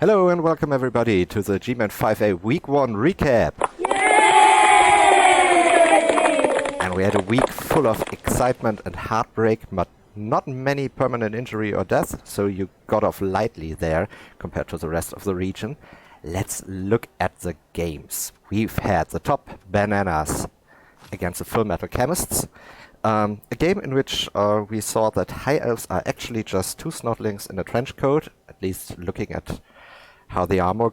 Hello and welcome everybody to the GMAN 5A Week 1 recap. And we had a week full of excitement and heartbreak, but not many permanent injury or death, so you got off lightly there compared to the rest of the region. Let's look at the games. We've had the top bananas against the Full Metal Chemists. A game in which we saw that High Elves are actually just two snotlings in a trench coat, at least looking at how the armor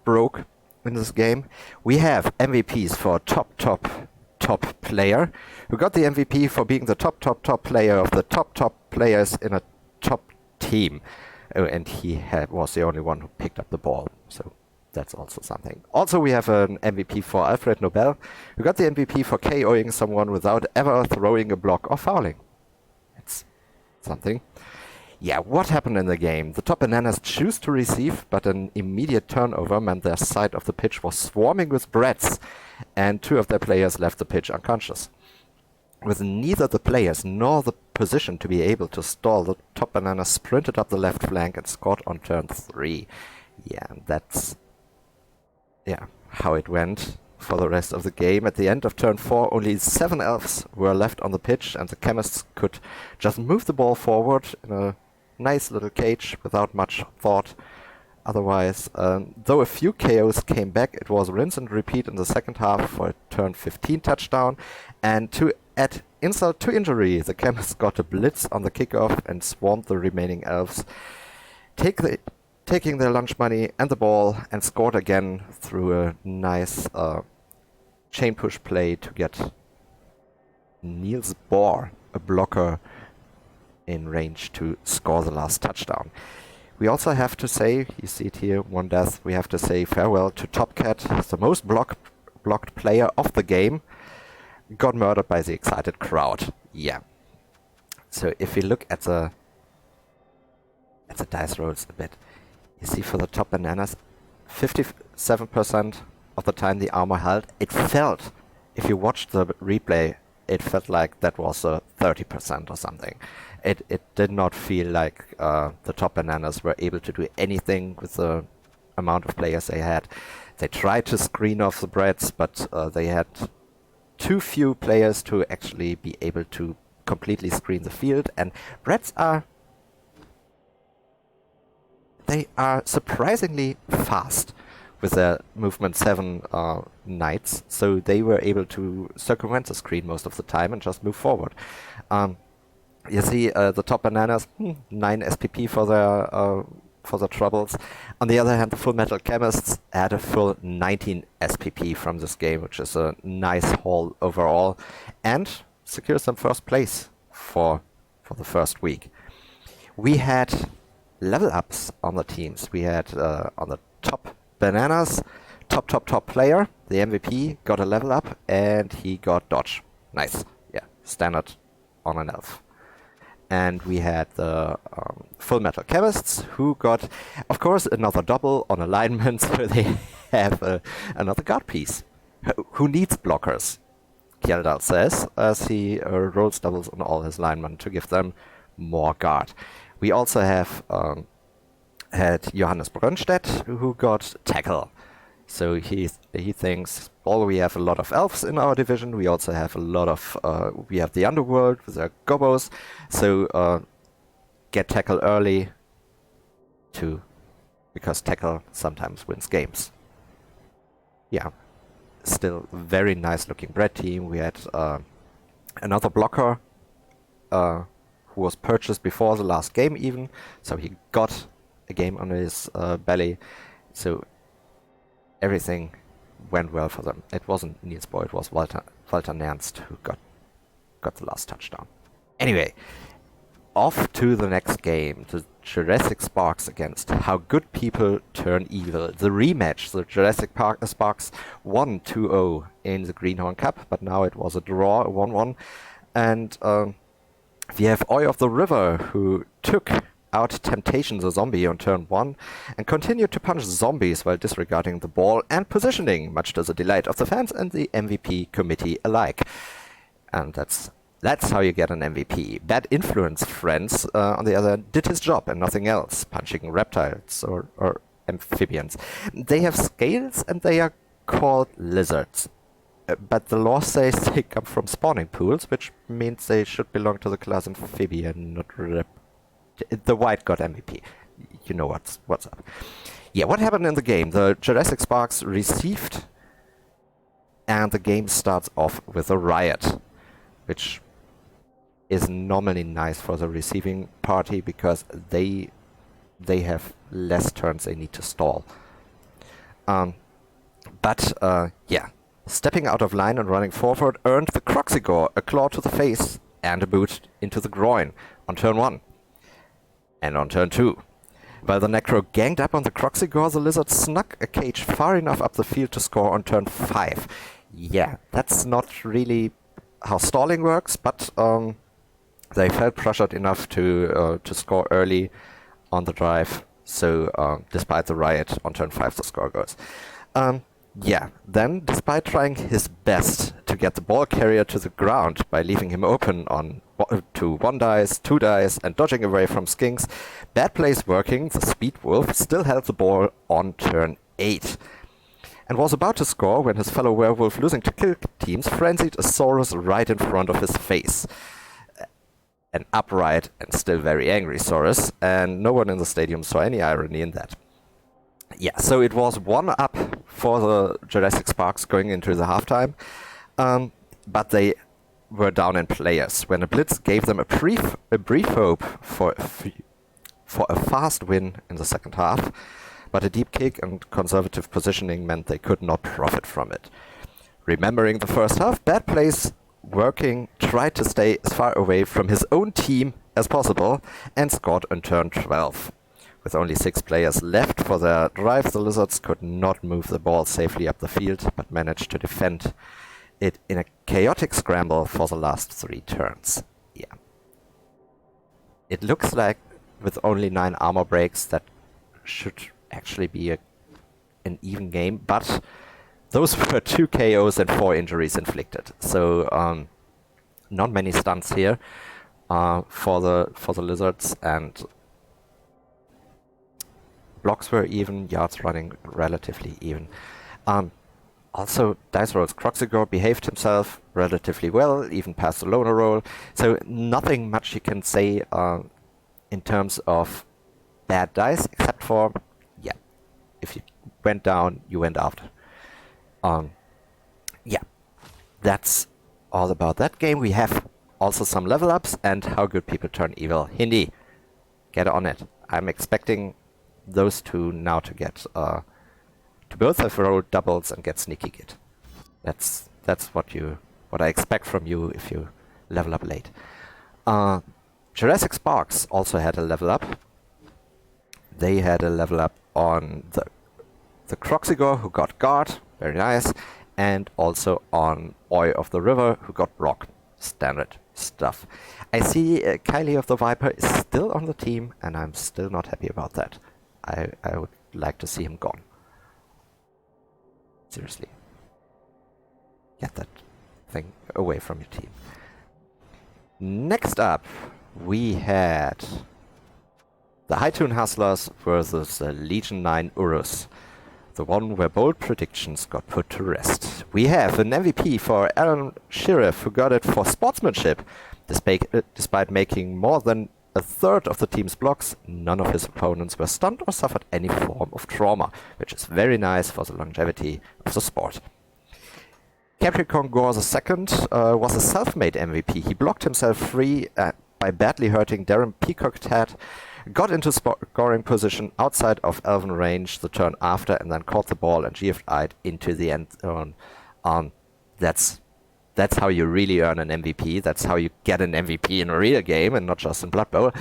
broke in this game. We have MVPs for top player, who got the MVP for being the top player of the top players in a top team. Oh, and he was the only one who picked up the ball, so that's also something. Also, we have an MVP for Alfred Nobel, who got the MVP for KOing someone without ever throwing a block or fouling. It's something. Yeah, what happened in the game? The top bananas choose to receive, but an immediate turnover meant their side of the pitch was swarming with brats, and two of their players left the pitch unconscious. With neither the players nor the position to be able to stall, the top bananas sprinted up the left flank and scored on turn 3. Yeah, that's how it went for the rest of the game. At the end of turn 4, only 7 elves were left on the pitch, and the chemists could just move the ball forward in a nice little cage without much thought. Otherwise, though a few KOs came back, it was rinse and repeat in the second half for a turn 15 touchdown. And to add insult to injury, the chemists got a blitz on the kickoff and swarmed the remaining elves, taking their lunch money and the ball, and scored again through a nice chain push play to get Niels Bohr, a blocker, in range to score the last touchdown. We also have to say, you see it here, one death, we have to say farewell to Top Cat, the most blocked player of the game, got murdered by the excited crowd. Yeah. So if we look at the dice rolls a bit, you see for the top bananas, 57% of the time the armor held. It felt, if you watched the replay, it felt like that was 30% or something. It did not feel like the top bananas were able to do anything with the amount of players they had. They tried to screen off the brats, but they had too few players to actually be able to completely screen the field. And brats are surprisingly fast with their movement 7 knights, so they were able to circumvent the screen most of the time and just move forward. You see the top bananas, 9 SPP for their troubles. On the other hand, the Full Metal Chemists had a full 19 SPP from this game, which is a nice haul overall, and secures them first place for the first week. We had level ups on the teams. We had on the top bananas, top player, the MVP, got a level up, and he got dodge. Nice. Yeah, standard on an elf. And we had the Full Metal Chemists, who got, of course, another double on alignment, so they have another guard piece. Who needs blockers? Kjeldal says, as he rolls doubles on all his linemen to give them more guard. We also have had Johannes Brönstedt, who got tackle. So he thinks, well, we have a lot of elves in our division. We also have a lot of, we have the underworld with their gobos. So get tackle early because tackle sometimes wins games. Yeah, still very nice looking Brad team. We had another blocker who was purchased before the last game even. So he got a game on his belly. So everything went well for them. It wasn't Niels Bohr, it was Walter Nernst who got the last touchdown. Anyway, off to the next game, the Jurassic Sparks against How Good People Turn Evil. The rematch, the Jurassic Sparks won 2-0 in the Greenhorn Cup, but now it was a draw, a 1-1. And we have Oi of the River, who took out Temptation the zombie on turn 1 and continued to punch zombies while disregarding the ball and positioning, much to the delight of the fans and the MVP committee alike. And that's how you get an MVP. Bad Influence Friends, on the other hand, did his job and nothing else, punching reptiles or amphibians. They have scales and they are called lizards. But the law says they come from spawning pools, which means they should belong to the class amphibian, not the white god MVP. You know what's up. Yeah, what happened in the game? The Jurassic Sparks received, and the game starts off with a riot, which is normally nice for the receiving party because they have less turns they need to stall. Yeah, stepping out of line and running forward earned the Croxigore a claw to the face and a boot into the groin on turn 1. And on turn 2. While the Necro ganged up on the Croxigore, the Lizard snuck a cage far enough up the field to score on turn 5. Yeah, that's not really how stalling works, but they felt pressured enough to score early on the drive. So despite the riot, on turn 5 the score goes. Yeah, then despite trying his best to get the ball carrier to the ground by leaving him open to 1 dice, 2 dice, and dodging away from skinks, bad plays working, the Speed Wolf still held the ball on turn 8. And was about to score when his fellow werewolf losing to kill teams frenzied a Saurus right in front of his face. An upright and still very angry Saurus, and no one in the stadium saw any irony in that. Yeah, so it was 1-up for the Jurassic Sparks going into the halftime, but they were down in players when a blitz gave them a brief hope for a fast win in the second half, but a deep kick and conservative positioning meant they could not profit from it. Remembering the first half, bad plays working tried to stay as far away from his own team as possible and scored on turn 12. With only 6 players left for their drive, the Lizards could not move the ball safely up the field, but managed to defend it in a chaotic scramble for the last 3 turns. Yeah. It looks like with only 9 armor breaks that should actually be an even game, but those were 2 KOs and 4 injuries inflicted. So not many stunts here for the Lizards, and blocks were even, yards running relatively even. Also, Dice Roll's Croxigore behaved himself relatively well, even past the loner roll. So nothing much you can say in terms of bad dice, except for, yeah, if you went down, you went after. Yeah, that's all about that game. We have also some level ups and how good people turn evil. Hindi, get on it. I'm expecting those two now to get to both have rolled doubles and get sneaky git. That's what I expect from you if you level up late. Jurassic Sparks also had a level up. They had a level up on the Croxigore, who got guard, very nice, and also on Oi of the River, who got block. Standard stuff. I see Kylie of the Viper is still on the team, and I'm still not happy about that. I would like to see him gone. Seriously. Get that thing away from your team. Next up, we had the High Toon Hustlers versus the Legion 9 Urus. The one where bold predictions got put to rest. We have an MVP for Aaron Sheriff, who got it for sportsmanship. Despite making more than a third of the team's blocks, none of his opponents were stunned or suffered any form of trauma, which is very nice for the longevity of the sport. Capricorn Gore II was a self-made MVP. He blocked himself free by badly hurting Darren Peacock-Tad, got into scoring position outside of Elven range the turn after, and then caught the ball and GFI'd into the end zone. That's how you really earn an MVP. That's how you get an MVP in a real game and not just in Blood Bowl,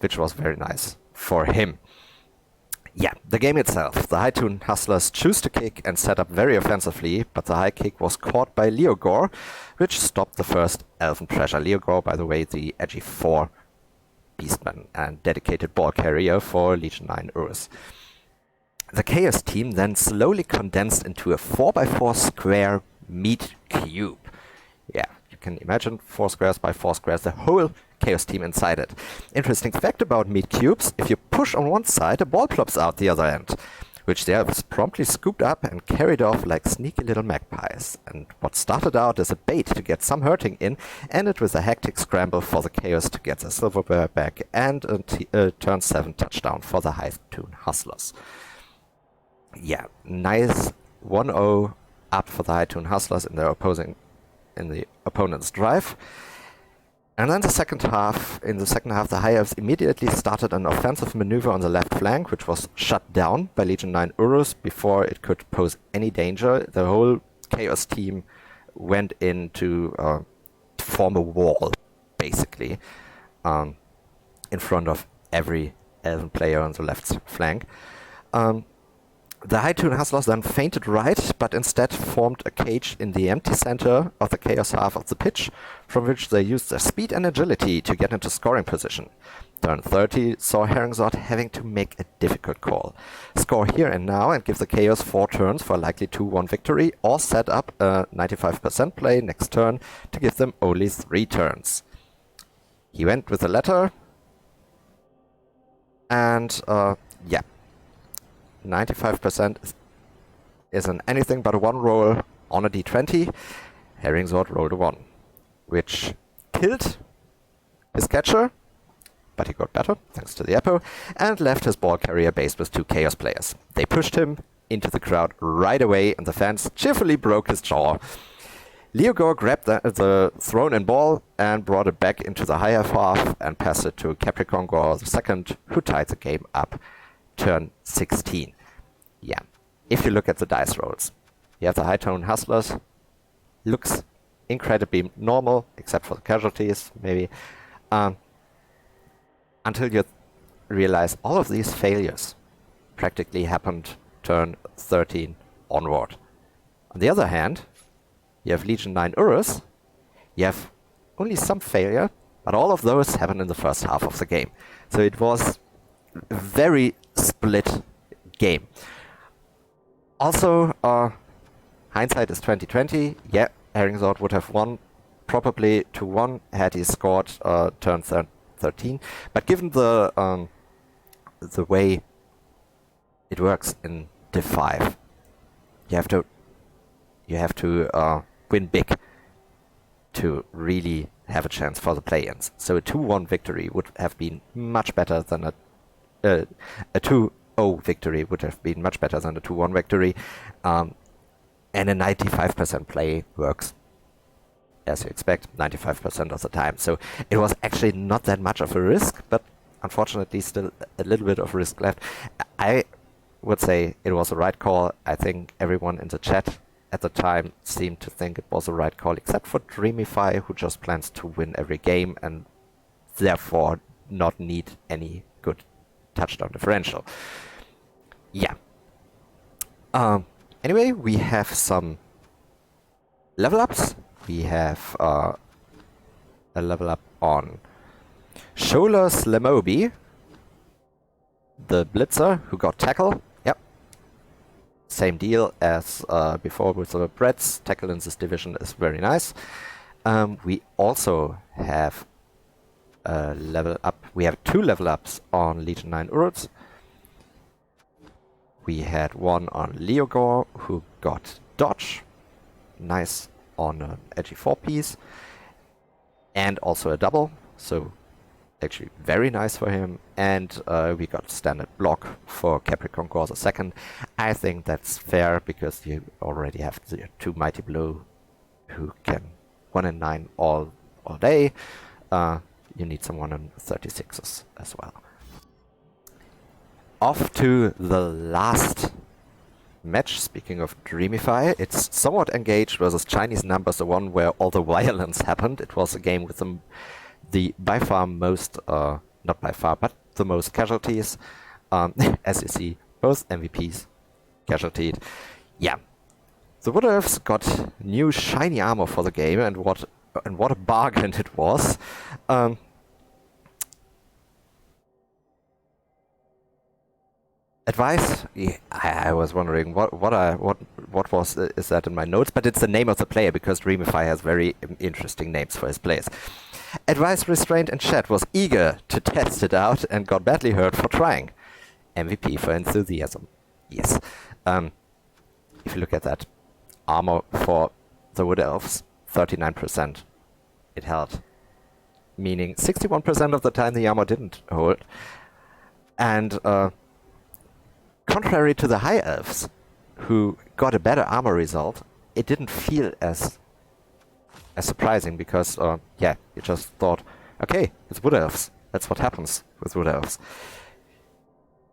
which was very nice for him. Yeah, the game itself. The High Toon Hustlers choose to kick and set up very offensively, but the high kick was caught by Leogor, which stopped the first Elven pressure. Leogor, by the way, the Edgy 4 Beastman and dedicated ball carrier for Legion 9 Urus. The Chaos team then slowly condensed into a 4x4 square meat cube. Yeah, you can imagine 4 squares by 4 squares, the whole Chaos team inside it. Interesting fact about meat cubes, if you push on one side, a ball plops out the other end, which the elves promptly scooped up and carried off like sneaky little magpies. And what started out as a bait to get some hurting in ended with a hectic scramble for the Chaos to get the silverware back and a turn 7 touchdown for the High Toon Hustlers. Yeah, nice 1-0 up for the High Toon Hustlers in the opponent's drive. And then in the second half, the High Elves immediately started an offensive maneuver on the left flank, which was shut down by Legion 9 Urus before it could pose any danger. The whole Chaos team went in to form a wall, basically, in front of every Elven player on the left flank. The High Toon Hustlers then feinted right, but instead formed a cage in the empty center of the Chaos half of the pitch, from which they used their speed and agility to get into scoring position. Turn 30 saw Herringzord having to make a difficult call. Score here and now and give the Chaos 4 turns for a likely 2-1 victory, or set up a 95% play next turn to give them only 3 turns. He went with the latter, and yeah. 95% isn't anything but a 1 roll on a d20. Herringzord rolled a 1, which killed his catcher, but he got better thanks to the Epo, and left his ball carrier base with 2 Chaos players. They pushed him into the crowd right away, and the fans cheerfully broke his jaw. Leogor grabbed the thrown-in ball and brought it back into the higher half and passed it to Capricorn Gore II, who tied the game up. Turn 16. Yeah, if you look at the dice rolls, you have the High Toon Hustlers, looks incredibly normal, except for the casualties, maybe, until you realize all of these failures practically happened turn 13 onward. On the other hand, you have Legion 9 Urus, you have only some failure, but all of those happened in the first half of the game. So it was a very split game. Also, hindsight is 2020. Yeah, Herringzord would have won probably 2-1 had he scored turn 13. But given the way it works in Div 5, you have to win big to really have a chance for the play-ins. So a 2-1 victory would have been much better than a 2-0 victory would have been much better than a 2-1 victory, and a 95% play works, as you expect, 95% of the time. So it was actually not that much of a risk, but unfortunately still a little bit of risk left. I would say it was the right call. I think everyone in the chat at the time seemed to think it was the right call, except for Dreamify, who just plans to win every game and therefore not need any good touchdown differential. Yeah. Anyway, we have some level ups. We have a level up on Shola Slemobi, the Blitzer, who got tackle. Yep. Same deal as before with the Bretts. Tackle in this division is very nice. We also have level up. We have 2 level ups on Legion 9 Urus. We had one on Leogor, who got dodge, nice on an edgy 4-piece, and also a double, so actually very nice for him. And we got standard block for Capricorn Gore II. I think that's fair because you already have the 2 Mighty Blow who can 1 in 9 all day. You need some 1 in 36s as well. Off to the last match. Speaking of Dreamify, it's somewhat engaged versus Chinese numbers, the one where all the violence happened. It was a game with the by far most, not by far, but the most casualties. As you see, both MVPs casualtied. Yeah, the Wood Elves got new shiny armor for the game, and what a bargain it was. Advice? Yeah, I was wondering what what was is that in my notes, but it's the name of the player because Dreamify has very interesting names for his players. Advice Restraint and Chat was eager to test it out and got badly hurt for trying. MVP for enthusiasm. Yes. If you look at that, armor for the Wood Elves, 39%. It held. Meaning 61% of the time the armor didn't hold. And contrary to the High Elves, who got a better armor result, it didn't feel as surprising because, you just thought, okay, it's Wood Elves. That's what happens with Wood Elves.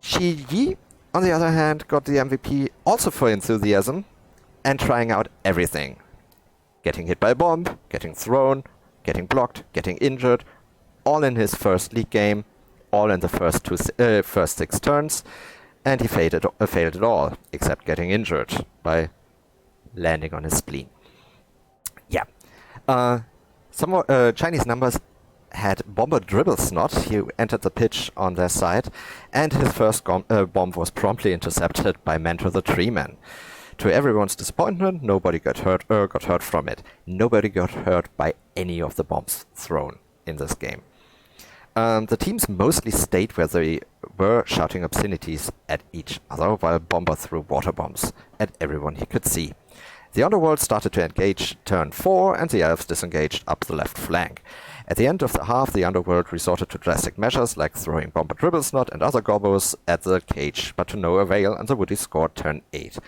Shi Yi, on the other hand, got the MVP also for enthusiasm and trying out everything. Getting hit by a bomb, getting thrown, getting blocked, getting injured, all in his first league game, all in the first 6 turns, and he failed it all, except getting injured by landing on his spleen. Yeah. Some more Chinese numbers had Bomber Dribble Snot. He entered the pitch on their side, and his first bomb was promptly intercepted by Mentor the Treeman. To everyone's disappointment, nobody got hurt from it. Nobody got hurt by any of the bombs thrown in this game. The teams mostly stayed where they were, shouting obscenities at each other, while Bomber threw water bombs at everyone he could see. The Underworld started to engage turn 4, and the Elves disengaged up the left flank. At the end of the half, the Underworld resorted to drastic measures like throwing Bomber Dribblesnot and other gobbos at the cage, but to no avail, and the Woodies scored turn 8.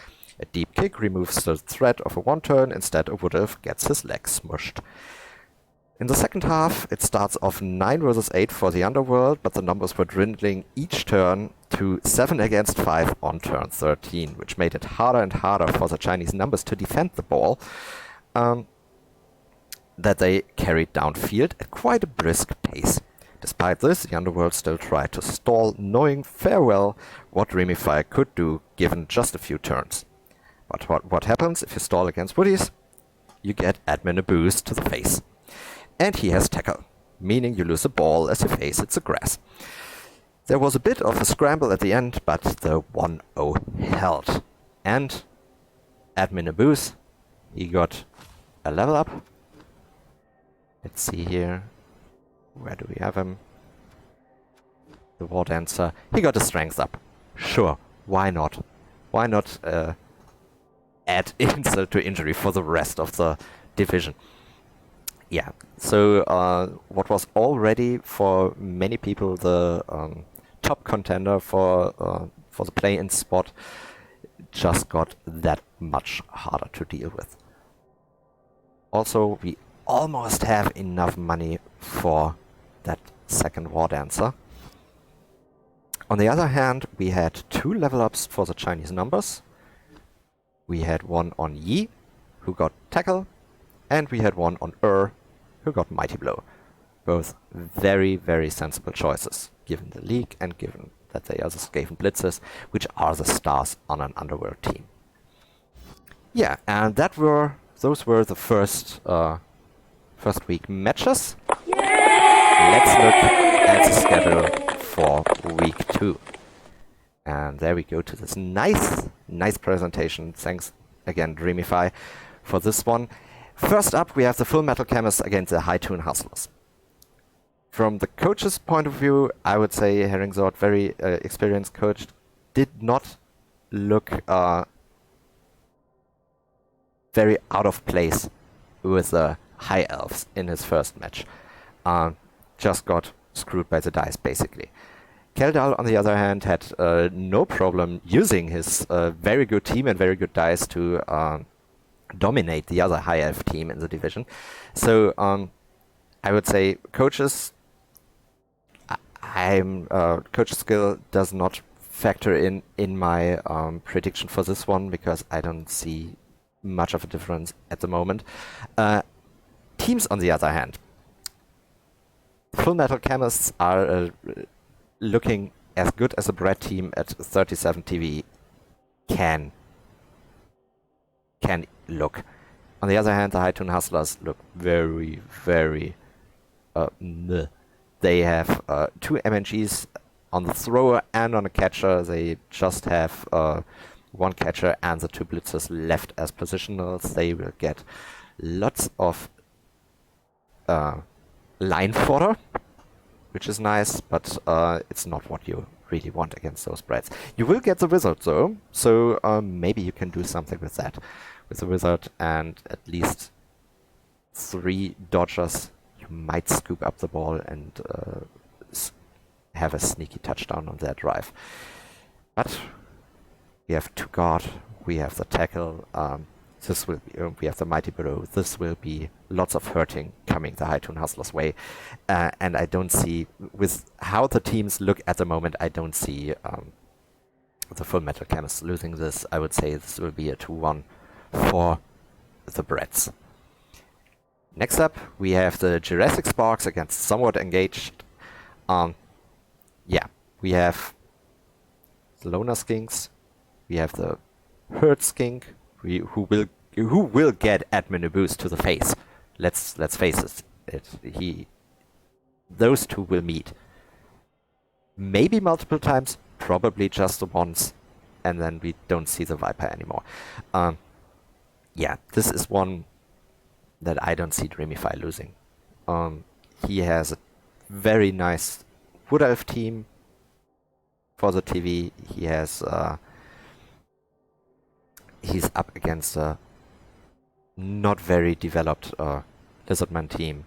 A deep kick removes the threat of a 1-turn, instead a Wood Elf gets his leg smushed. In the second half, it starts off 9 versus 8 for the Underworld, but the numbers were dwindling each turn to 7 against 5 on turn 13, which made it harder and harder for the Chinese numbers to defend the ball that they carried downfield at quite a brisk pace. Despite this, the Underworld still tried to stall, knowing fair well what Dreamify could do given just a few turns. But what happens if you stall against Woodies? You get Admin a boost to the face. And he has tackle, meaning you lose the ball as your face hits the grass. There was a bit of a scramble at the end, but the 1-0 held. And Admin a boost, he got a level up. Let's see here. Where do we have him? The War Dancer. He got a strength up. Sure, why not? Why not add insult to injury for the rest of the division? Yeah, so what was already for many people the top contender for the play-in spot just got that much harder to deal with. Also, we almost have enough money for that second War Dancer. On the other hand, we had 2 level ups for the Chinese numbers. We had one on Yi, who got tackle, and we had one on who got Mighty Blow. Both very, very sensible choices, given the league and given that they are the Skaven Blitzers, which are the stars on an Underworld team. Yeah, and those were the first week matches. Let's look at the schedule for week 2. And there we go to this nice presentation. Thanks again, Dreamify, for this one. First up, we have the Full Metal Chemists against the High Toon Hustlers. From the coach's point of view, I would say Herringzord, very experienced coach, did not look very out of place with the High Elves in his first match. Just got screwed by the dice, basically. Keldal, on the other hand, had no problem using his very good team and very good dice to dominate the other High Elf team in the division. So I would say coach's skill does not factor in my prediction for this one because I don't see much of a difference at the moment. Teams, on the other hand, Full Metal Chemists are looking as good as a Brett team at 37 TV can look. On the other hand, the High Toon Hustlers look very, very meh. They have 2 MNGs on the thrower and on the catcher. They just have one catcher and the two blitzers left as positionals. They will get lots of line fodder, which is nice, but it's not what you really want against those spreads. You will get the wizard though, so maybe you can do something with that. With the wizard and at least 3 dodgers, you might scoop up the ball and have a sneaky touchdown on their drive. But we have 2 guard, we have the tackle, this will be, we have the mighty blow. This will be lots of hurting coming the High Toon Hustlers way, and I don't see, with how the teams look at the moment, I don't see the Full Metal Chemists losing this. I would say this will be a 2-1 for the Brets. Next up, we have the Jurassic Sparks against Somewhat Engaged. Yeah, we have the Loner Skinks, we have the Herd Skink, who will get Admin a boost to the face. Let's face it. Those two will meet. Maybe multiple times, probably just once, and then we don't see the Viper anymore. Yeah, this is one that I don't see Dreamify losing. He has a very nice Wood Elf team for the TV. He has he's up against a not very developed Lizardman team.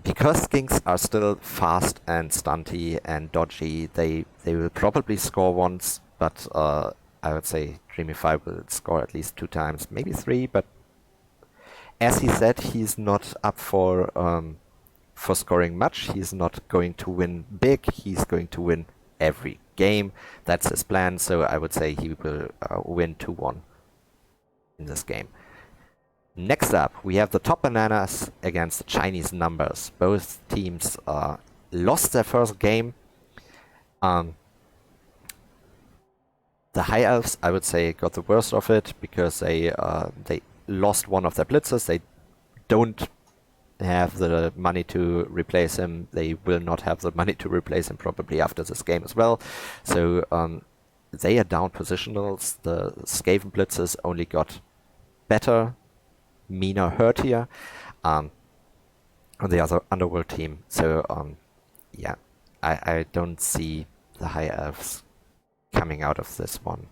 Because Skinks are still fast and stunty and dodgy, they will probably score once, but I would say Dreamify will score at least 2 times, maybe 3, but as he said, he's not up for scoring much. He's not going to win big, he's going to win every game. That's his plan, so I would say he will win 2-1 in this game. Next up, we have the Top Bananas against the Chinese Numbers. Both teams lost their first game. The High Elves, I would say, got the worst of it because they lost one of their blitzers. They don't have the money to replace him. They will not have the money to replace him probably after this game as well. So they are down positionals. The Skaven blitzers only got better, meaner, hurtier on the other Underworld team. So yeah, I don't see the High Elves coming out of this one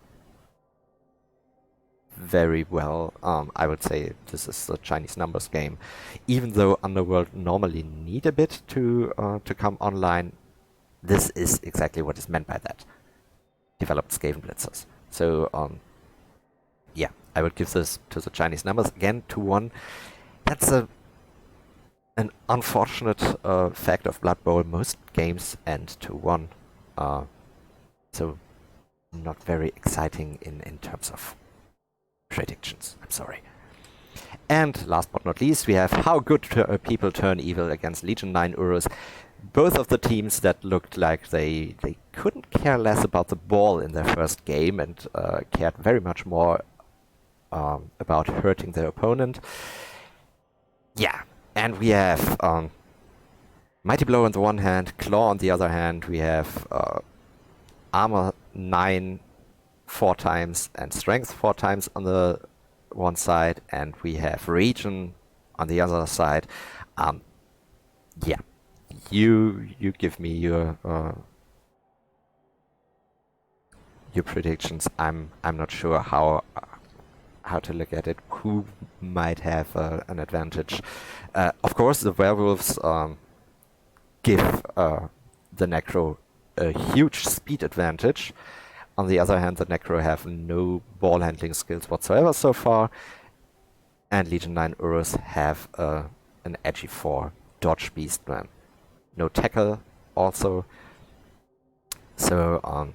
very well. I would say this is the Chinese Numbers game. Even though Underworld normally need a bit to come online, this is exactly what is meant by that. Developed Skaven blitzers. So yeah, I would give this to the Chinese Numbers. Again, 2-1. That's an unfortunate fact of Blood Bowl. Most games end 2-1. So not very exciting in terms of predictions. I'm sorry. And last but not least, we have How Good People Turn Evil against Legion 9 Urus. Both of the teams that looked like they couldn't care less about the ball in their first game and cared very much more about hurting their opponent. Yeah, and we have Mighty Blow on the one hand, Claw on the other hand. We have Armor 9 4 times and Strength 4 times on the one side, and we have Region on the other side. Yeah, you give me your predictions. I'm not sure how to look at it. Who might have an advantage? Of course, the werewolves give the Necro a huge speed advantage. On the other hand, the Necro have no ball handling skills whatsoever so far, and Legion 9 Urus have an edgy 4 dodge beastman. No tackle also. So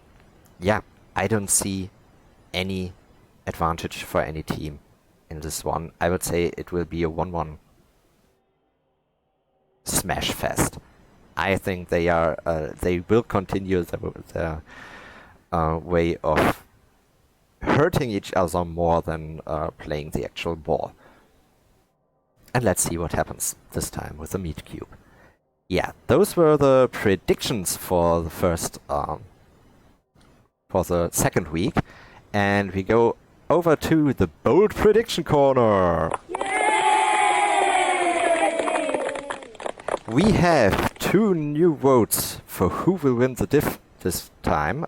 yeah, I don't see any advantage for any team in this one. I would say it will be a 1-1 smash fest. I think they will continue their way of hurting each other more than playing the actual ball. And let's see what happens this time with the meat cube. Yeah, those were the predictions for the first for the second week. And we go over to the bold prediction corner. We have 2 new votes for who will win the diff this time.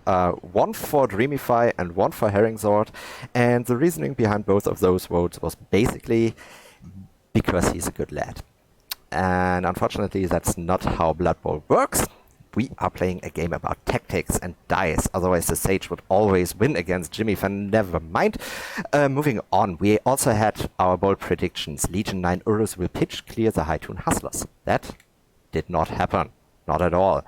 One for Dreamify and one for Herringsword. And the reasoning behind both of those votes was basically because he's a good lad. And unfortunately, that's not how Blood Bowl works. We are playing a game about tactics and dice. Otherwise, the Sage would always win against Jimmy Fan. Never mind. Moving on, we also had our bold predictions. Legion 9 Urus will pitch clear the High Toon Hustlers. That did not happen. Not at all.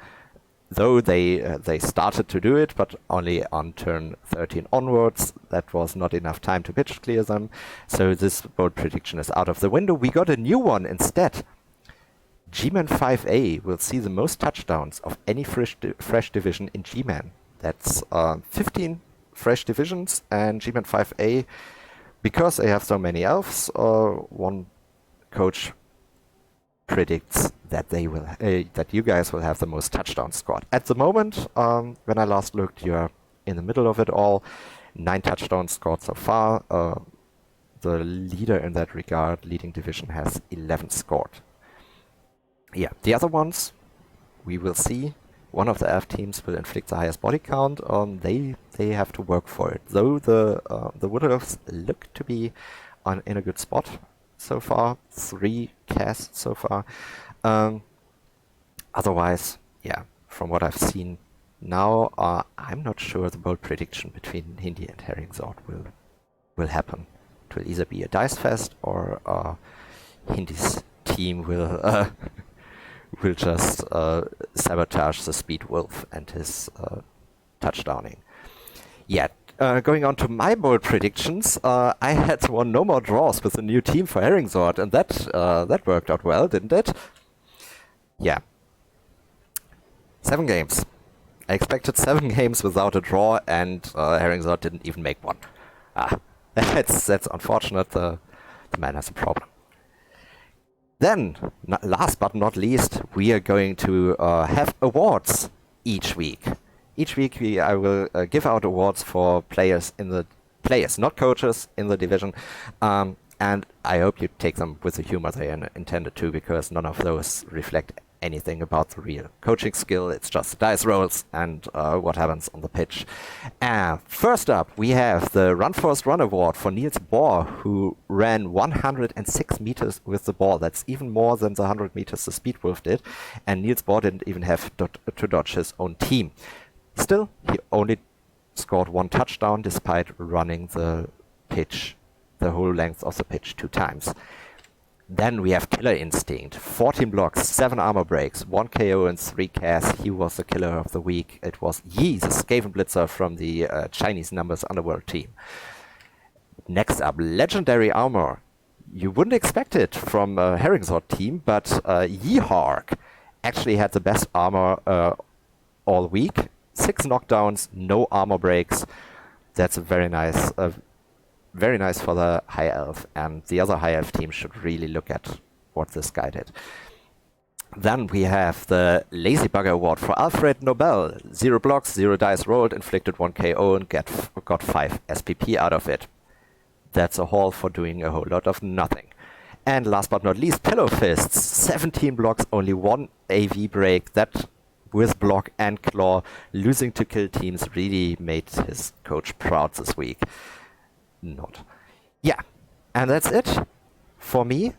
Though they started to do it, but only on turn 13 onwards. That was not enough time to pitch clear them. So this bold prediction is out of the window. We got a new one instead. GMAN 5A will see the most touchdowns of any fresh division in GMAN. That's 15 fresh divisions, and GMAN 5A, because they have so many elves, one coach predicts that they will that you guys will have the most touchdowns scored. At the moment, when I last looked, you're in the middle of it all. 9 touchdowns scored so far. The leader in that regard, leading division, has 11 scored. Yeah, the other ones, we will see. One of the elf teams will inflict the highest body count. They have to work for it. Though the Wood Elves look to be in a good spot so far. 3 casts so far. Otherwise, yeah, from what I've seen now, I'm not sure the bold prediction between Hindi and Herringsword will happen. It will either be a dice fest or Hindi's team will will just sabotage the Speed Wolf and his touchdowning. Yeah, going on to my bold predictions, I had won no more draws with a new team for Herringsword, and that worked out well, didn't it? Yeah. 7 games. I expected 7 games without a draw, and Herringsword didn't even make one. That's unfortunate. The man has a problem. Then, last but not least, we are going to have awards each week. Each week I will give out awards for players, not coaches, in the division. And I hope you take them with the humor they are intended to, because none of those reflect anything about the real coaching skill. It's just dice rolls and what happens on the pitch. First up, we have the Run Forest Run Award for Niels Bohr, who ran 106 meters with the ball. That's even more than the 100 meters the Speed Wolf did. And Niels Bohr didn't even have to dodge his own team. Still, he only scored 1 touchdown despite running the pitch, the whole length of the pitch 2 times. Then we have Killer Instinct, 14 blocks, 7 armor breaks, 1 KO and 3 casts. He was the killer of the week. It was Yi, the Skaven Blitzer from the Chinese Numbers Underworld team. Next up, Legendary Armor. You wouldn't expect it from a Herringsword team, but Yi Hark actually had the best armor all week. 6 knockdowns, no armor breaks. That's a very nice for the High Elf, and the other High Elf team should really look at what this guy did. Then we have the Lazy Bugger Award for Alfred Nobel. 0 blocks, 0 dice rolled, inflicted 1 KO and got 5 SPP out of it. That's a haul for doing a whole lot of nothing. And last but not least, Pillow Fists. 17 blocks, only 1 AV break. That, with block and claw, losing to kill teams, really made his coach proud this week. Not. Yeah, and that's it for me.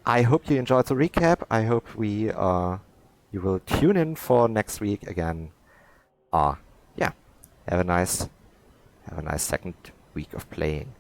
I hope you enjoyed the recap. I hope you will tune in for next week again. Yeah, have a nice second week of playing.